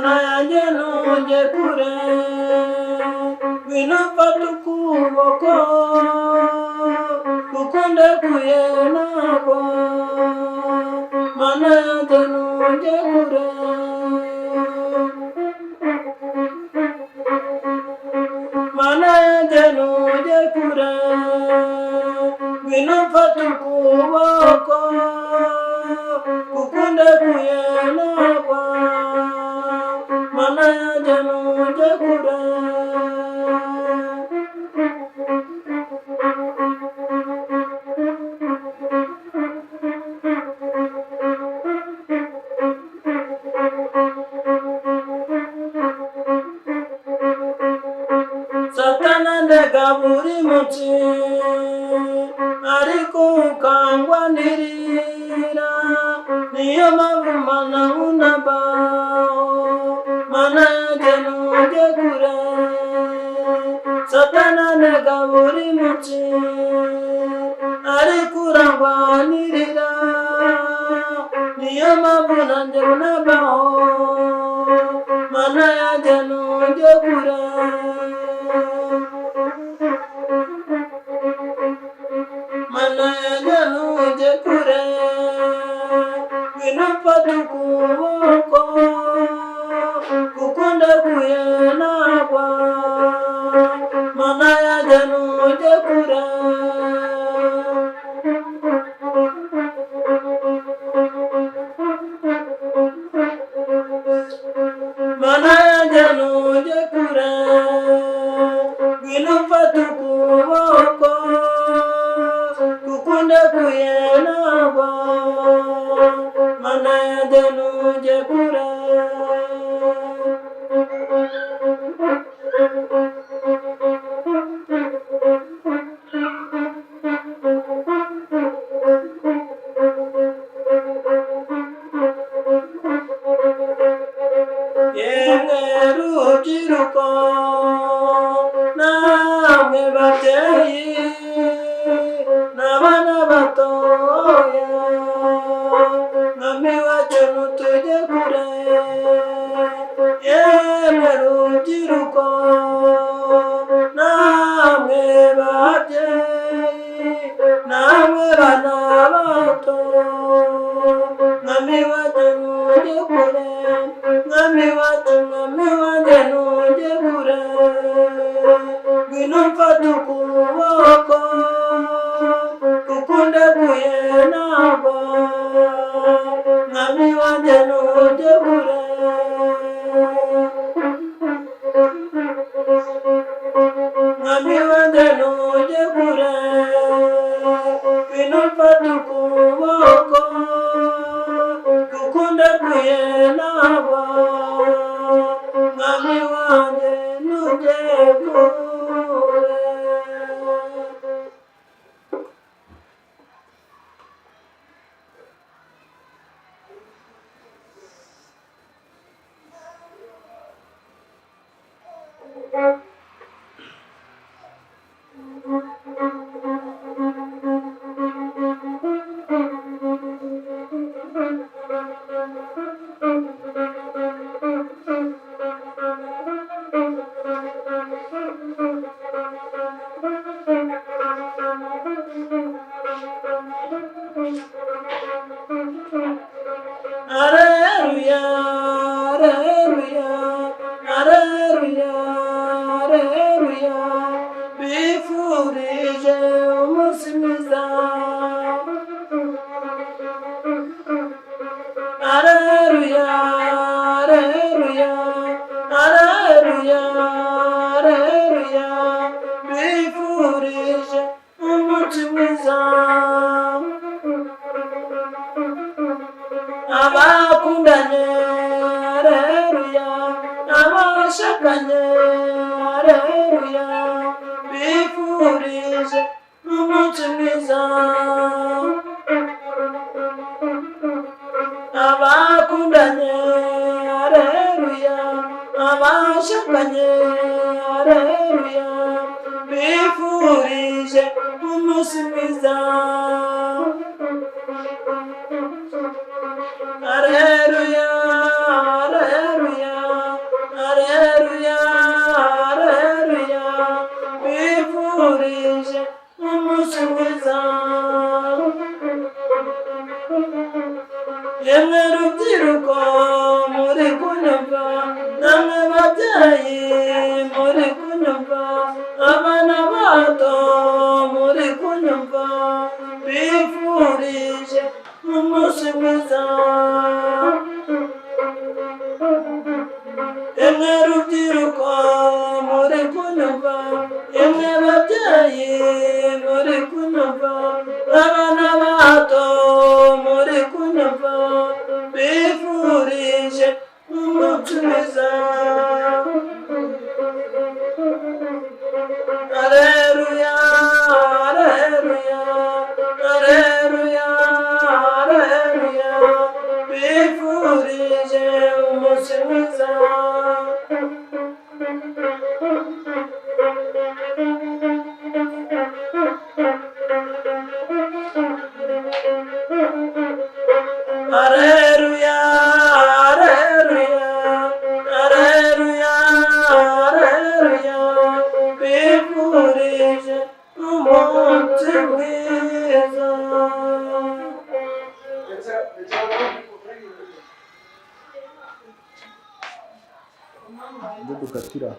mana yanjye ntujye kure ngwino mfata ukuboko kuko ndekuye ntabwo mana yanjye ntujye kure mana yanjye ntujye kure ngwino mfata ukuboko kuko ndekuye ntabwo mana yanjye ntujye kure Satana ndega buri munsi ariko ukangwanirira niyo mpamvu mana unambaho mana yanjye ntujye kure Satana ndega buri munsi ariko urangwanirira niyo mpamvu nanjye unambaho mana yanjye ntujye kure mana yanjye ntujye kure ngwino mfata ukuboko kuko ndekuye ntabwo mana yanjye ntujye kure mana yanjye ntujye kure ngwino mfata ukuboko kuko ndekuye ntabwo mana yanjye ntujye kure yemwe rubyiruko namwe babyeyi n'abana batoya mwami wacu ntutujye kure yemwe rubyiruko namwe babyeyi namwe bana bato mwami wacu ntujye kure mwami wacu mwami wanjye ntujye kure ngwino mfata ukuboko kuko ndekuye ntabwo mwami wanjye ntujye kure mwami wanjye ntujye kure ngwino mfata ukuboko kuko ndekuye ntabwo mwami wanjye ntujye kure Alleluia, alleluia, alleluia, alleluia. Bifurije umunsi mwiza. Alleluia, alleluia, alleluia, alleluia. Bifurije umunsi mwiza. Abakundanye alleluia abashakanye alleluia bifurije umunsi mwiza abakundanye alleluia abashakanye alleluia bifurije umunsi mwiza Alleluia, alleluia, yemwe rubyiruko muri kunyumva, namwe babyeyi muri kunyumva, abana bato muri kunyumva, bifurije umunsi mwiza. Yemwe rubyiruko muri kunyumva, yemwe babyeyi muri kunyumva, abana bato muri kunyumva, bifurije umunsi mwiza. Alleluia, alleluia, alleluia, alleluia, bifurije umunsi mwiza. Alleluia, alleluia, alleluia, alleluia, bifurije umunsi mwiza. Dukatira